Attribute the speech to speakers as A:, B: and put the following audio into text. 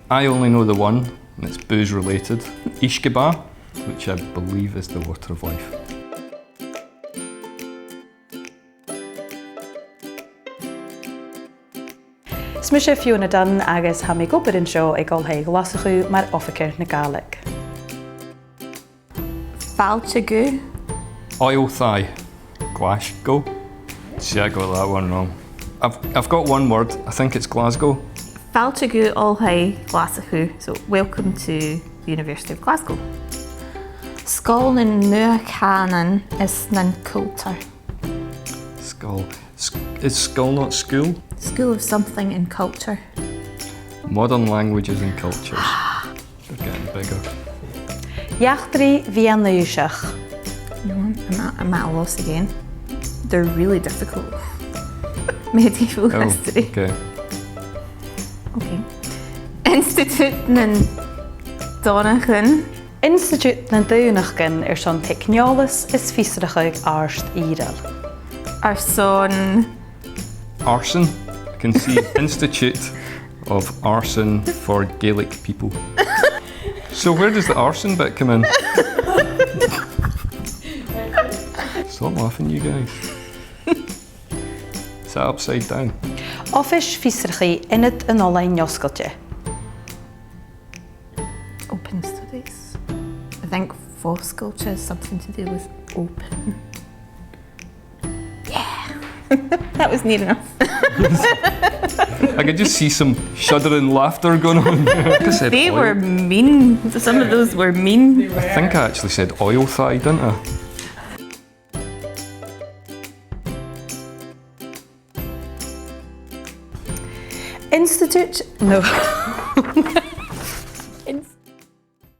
A: I only know the one, and it's booze related. Ishkaba, which I believe is the water of life.
B: Smisha Fiona Dunn agus ha mé gobar an seo ag gáiltha Glasgow mar ofacar na Gaelic.
C: Falchagu.
A: Oil thigh. Glasgow. See, I got that one wrong. I've got one word. I think it's Glasgow.
C: Falchagu Olhai Glasgow. So welcome to the University of Glasgow. SGOIL and NUA-CHANAN is nan CULTAR.
A: SGOIL. Is SGOIL not school?
C: School of something in culture.
A: Modern languages and cultures. They're getting bigger.
B: Yachtri Vianlushach.
C: No, I'm at a loss again. They're really difficult. Medieval history.
A: Okay.
C: Okay. Institute nan Donegan.
B: Institute na Dúnachgan son techniolus is fiesrachig arst Irel.
C: Arson.
A: Arson. I can see Institute of Arson for Gaelic people. So where does the arson bit come in? Stop laughing, you guys. Is that upside down?
B: Office fiesrachi in it an online joskeltje.
C: Open studies. I think force culture has something to do with open. Yeah, that was near enough.
A: I could just see some shuddering laughter going on.
C: They were mean. Some of those were mean.
A: I think I actually said oil thigh, didn't I?
B: Institute? No.